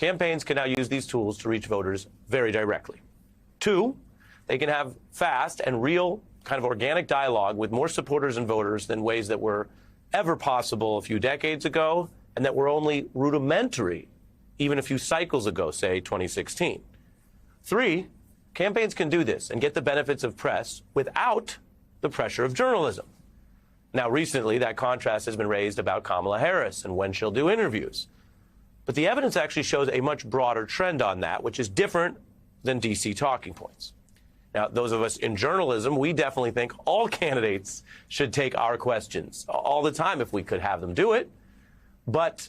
campaigns can now use these tools to reach voters very directly. 2, they can have fast and real kind of organic dialogue with more supporters and voters than ways that were ever possible a few decades ago and that were only rudimentary even a few cycles ago, say 2016. 3, campaigns can do this and get the benefits of press without the pressure of journalism. Now, recently, that contrast has been raised about Kamala Harris and when she'll do interviews. But the evidence actually shows a much broader trend on that, which is different than D.C. talking points. Now, those of us in journalism, we definitely think all candidates should take our questions all the time if we could have them do it. But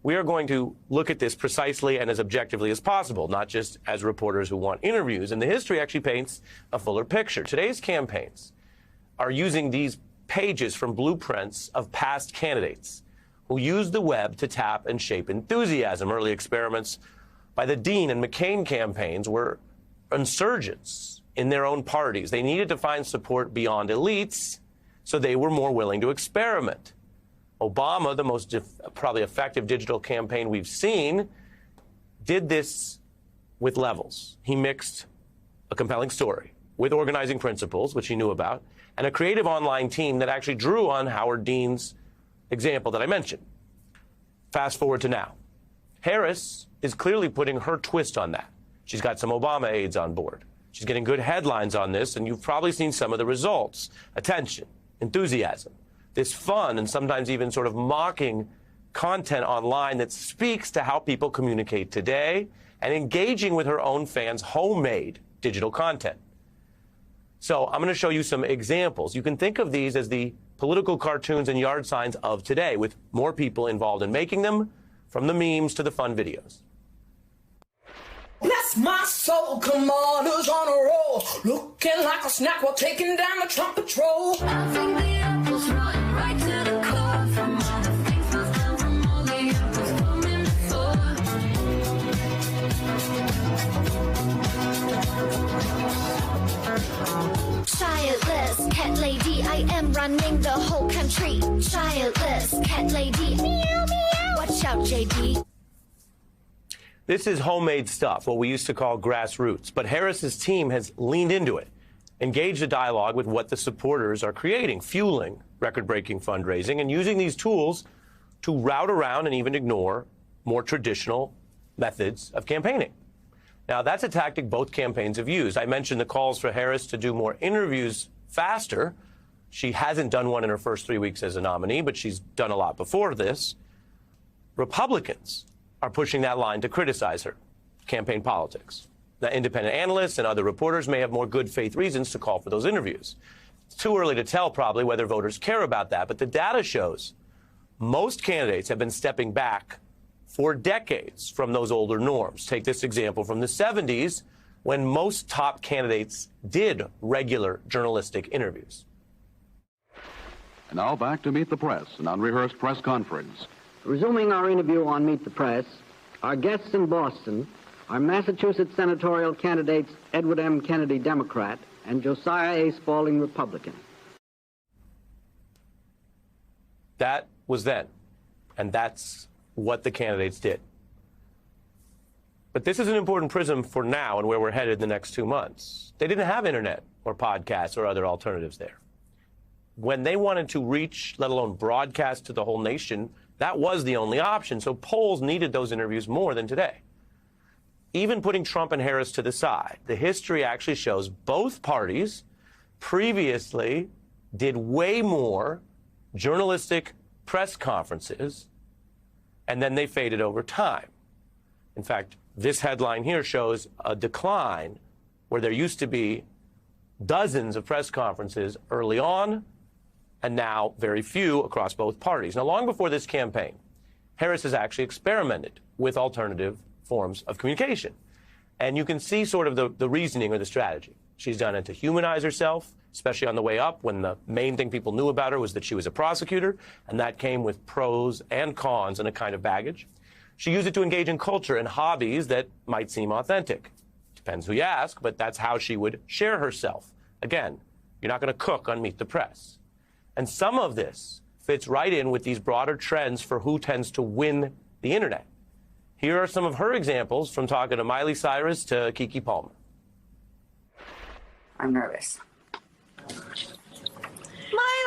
we are going to look at this precisely and as objectively as possible, not just as reporters who want interviews. And the history actually paints a fuller picture. Today's campaigns are using these pages from blueprints of past candidates who used the web to tap and shape enthusiasm. Early experiments by the Dean and McCain campaigns were insurgents in their own parties. They needed to find support beyond elites, so they were more willing to experiment. Obama, the most probably effective digital campaign we've seen, did this with levels. He mixed a compelling story with organizing principles, which he knew about, and a creative online team that actually drew on Howard Dean's example that I mentioned. Fast forward to now. Harris is clearly putting her twist on that. She's got some Obama aides on board. She's getting good headlines on this, and you've probably seen some of the results. Attention, enthusiasm, this fun and sometimes even sort of mocking content online that speaks to how people communicate today and engaging with her own fans' homemade digital content. So I'm going to show you some examples. You can think of these as the political cartoons and yard signs of today, with more people involved in making them, from the memes to the fun videos. Bless my soul, commanders on a roll, looking like a snack while taking down the Trump patrol. I think the apple's rotten right to the core, from all the things we've done, from all the apples coming before. Childless cat lady, I am running the whole country. Childless cat lady, meow meow. Watch out, JD. This is homemade stuff, what we used to call grassroots. But Harris's team has leaned into it, engaged a dialogue with what the supporters are creating, fueling record-breaking fundraising, and using these tools to route around and even ignore more traditional methods of campaigning. Now, that's a tactic both campaigns have used. I mentioned the calls for Harris to do more interviews faster. She hasn't done one in her first 3 weeks as a nominee, but she's done a lot before this. Republicans are pushing that line to criticize her campaign politics. Now, independent analysts and other reporters may have more good faith reasons to call for those interviews. It's too early to tell probably whether voters care about that, but the data shows most candidates have been stepping back for decades from those older norms. Take this example from the 70s, when most top candidates did regular journalistic interviews. And now back to Meet the Press, an unrehearsed press conference. Resuming our interview on Meet the Press, our guests in Boston are Massachusetts senatorial candidates Edward M. Kennedy, Democrat, and Josiah A. Spaulding, Republican. That was then, and that's what the candidates did. But this is an important prism for now and where we're headed in the next 2 months. They didn't have internet or podcasts or other alternatives there. When they wanted to reach, let alone broadcast to the whole nation, that was the only option. So polls needed those interviews more than today. Even putting Trump and Harris to the side, the history actually shows both parties previously did way more journalistic press conferences, and then they faded over time. In fact, this headline here shows a decline where there used to be dozens of press conferences early on, and now very few across both parties. Now, long before this campaign, Harris has actually experimented with alternative forms of communication. And you can see sort of the reasoning or the strategy. She's done it to humanize herself, especially on the way up, when the main thing people knew about her was that she was a prosecutor, and that came with pros and cons and a kind of baggage. She used it to engage in culture and hobbies that might seem authentic. Depends who you ask, but that's how she would share herself. Again, you're not going to cook on Meet the Press. And some of this fits right in with these broader trends for who tends to win the internet. Here are some of her examples from talking to Miley Cyrus to Keke Palmer. I'm nervous. Miley.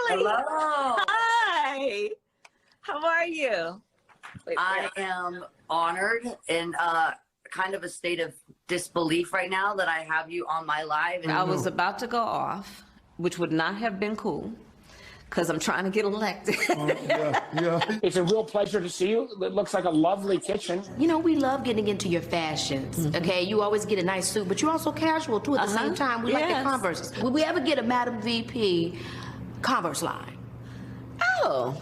Hello. Hi. How are you? I am honored and kind of a state of disbelief right now that I have you on my live. And I was about to go off, which would not have been cool, because I'm trying to get elected. It's a real pleasure to see you. It looks like a lovely kitchen. You know, we love getting into your fashions, okay? You always get a nice suit, but you're also casual, too, at the same time. We like the Converses. Will we ever get a Madam VP Converse line? Oh,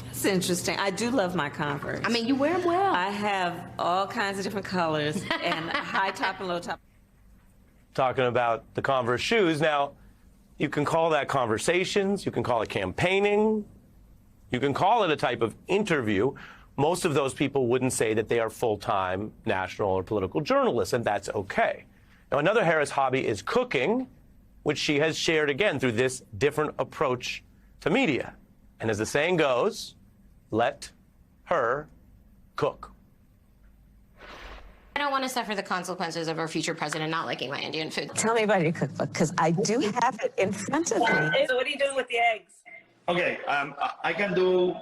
that's interesting. I do love my Converse. I mean, you wear them well. I have all kinds of different colors and high top and low top. Talking about the Converse shoes. Now, you can call that conversations, you can call it campaigning, you can call it a type of interview. Most of those people wouldn't say that they are full-time national or political journalists, and that's okay. Now, another Harris hobby is cooking, which she has shared again through this different approach to media. And as the saying goes, let her cook. I don't want to suffer the consequences of our future president not liking my Indian food. Tell me about your cookbook, because I do have it in front of me. So what are you doing with the eggs? Okay, I can do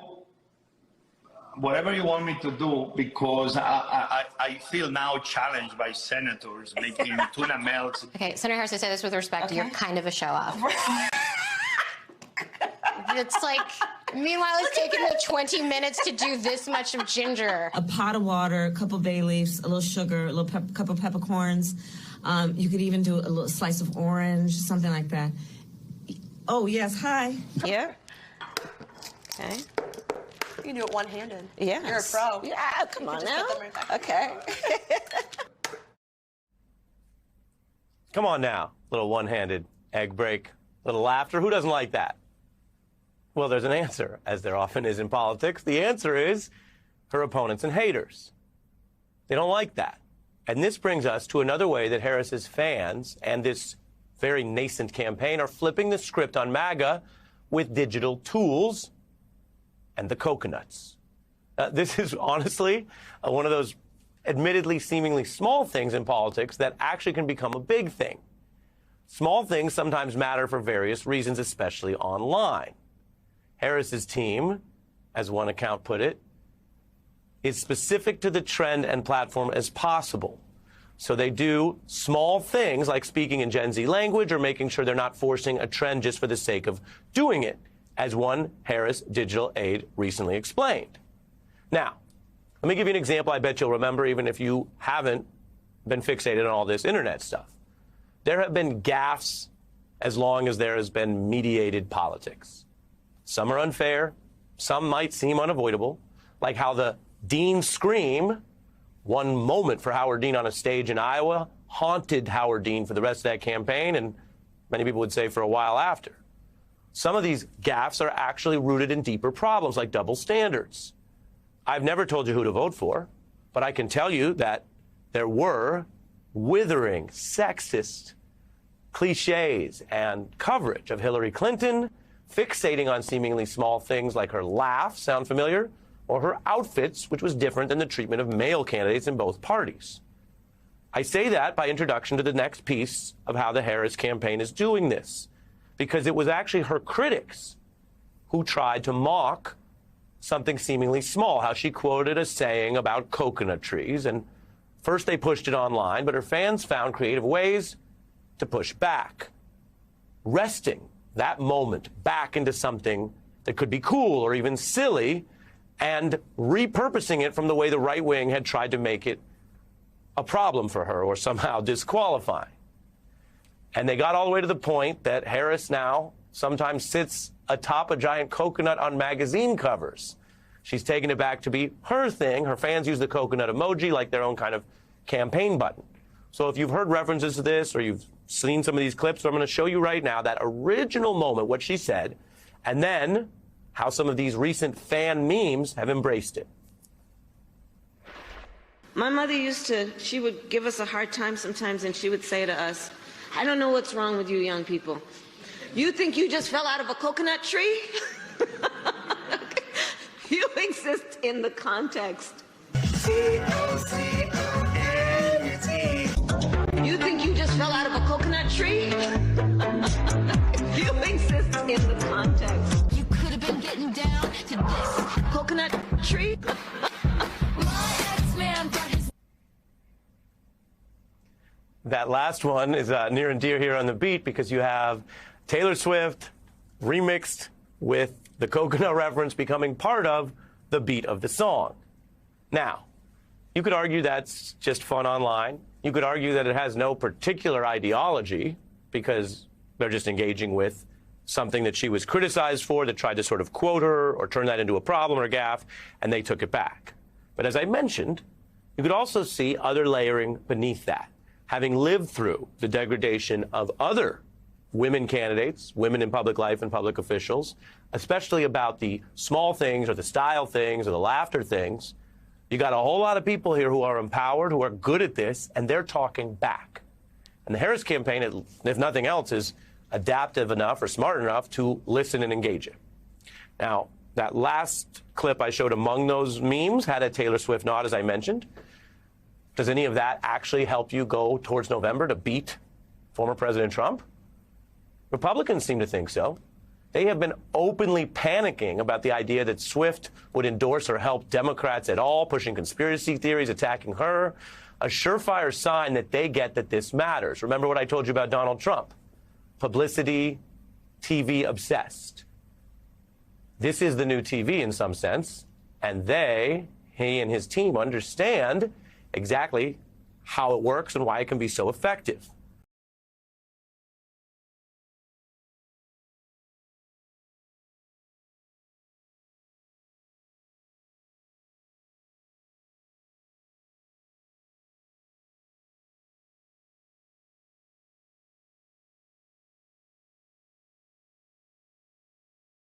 whatever you want me to do because I feel now challenged by senators making tuna melts. Okay, Senator Harris, I say this with respect. You're kind of a show-off. It's like, meanwhile, it's taken me 20 minutes to do this much of ginger. A pot of water, a couple bay leaves, a little sugar, a little couple peppercorns. You could even do a little slice of orange, something like that. Oh, yes, hi. Yeah. Okay. You can do it one-handed. Yeah. You're a pro. Yeah, come on now. Okay. Come on now, little one-handed egg break, little laughter. Who doesn't like that? Well, there's an answer, as there often is in politics. The answer is her opponents and haters. They don't like that. And this brings us to another way that Harris's fans and this very nascent campaign are flipping the script on MAGA with digital tools and the coconuts. This is honestly one of those admittedly seemingly small things in politics that actually can become a big thing. Small things sometimes matter for various reasons, especially online. Harris's team, as one account put it, is specific to the trend and platform as possible. So they do small things like speaking in Gen Z language or making sure they're not forcing a trend just for the sake of doing it, as one Harris digital aide recently explained. Now, let me give you an example I bet you'll remember even if you haven't been fixated on all this internet stuff. There have been gaffes as long as there has been mediated politics. Some are unfair, some might seem unavoidable, like how the Dean scream, one moment for Howard Dean on a stage in Iowa, haunted Howard Dean for the rest of that campaign, and many people would say for a while after. Some of these gaffes are actually rooted in deeper problems, like double standards. I've never told you who to vote for, but I can tell you that there were withering, sexist cliches and coverage of Hillary Clinton, fixating on seemingly small things like her laugh, sound familiar, or her outfits, which was different than the treatment of male candidates in both parties. I say that by introduction to the next piece of how the Harris campaign is doing this, because it was actually her critics who tried to mock something seemingly small, how she quoted a saying about coconut trees, and first they pushed it online, but her fans found creative ways to push back, wresting that moment back into something that could be cool or even silly, and repurposing it from the way the right wing had tried to make it a problem for her or somehow disqualifying. And they got all the way to the point that Harris now sometimes sits atop a giant coconut on magazine covers. She's taken it back to be her thing. Her fans use the coconut emoji like their own kind of campaign button. So if you've heard references to this or you've seen some of these clips, I'm going to show you right now that original moment, what she said, and then how some of these recent fan memes have embraced it. My mother she would give us a hard time sometimes, and she would say to us, I don't know what's wrong with you young people. You think you just fell out of a coconut tree? You exist in the context You think you just fell out of a coconut tree? Feelings is in the context. You could have been getting down to this coconut tree. That last one is near and dear here on the beat because you have Taylor Swift remixed with the coconut reference becoming part of the beat of the song. Now, you could argue that's just fun online. You could argue that it has no particular ideology because they're just engaging with something that she was criticized for that tried to sort of quote her or turn that into a problem or a gaffe, and they took it back. But as I mentioned, you could also see other layering beneath that. Having lived through the degradation of other women candidates, women in public life and public officials, especially about the small things or the style things or the laughter things, you got a whole lot of people here who are empowered, who are good at this, and they're talking back. And the Harris campaign, if nothing else, is adaptive enough or smart enough to listen and engage it. Now, that last clip I showed among those memes had a Taylor Swift nod, as I mentioned. Does any of that actually help you go towards November to beat former President Trump? Republicans seem to think so. They have been openly panicking about the idea that Swift would endorse or help Democrats at all, pushing conspiracy theories, attacking her. A surefire sign that they get that this matters. Remember what I told you about Donald Trump? Publicity, TV obsessed. This is the new TV in some sense, and he and his team understand exactly how it works and why it can be so effective.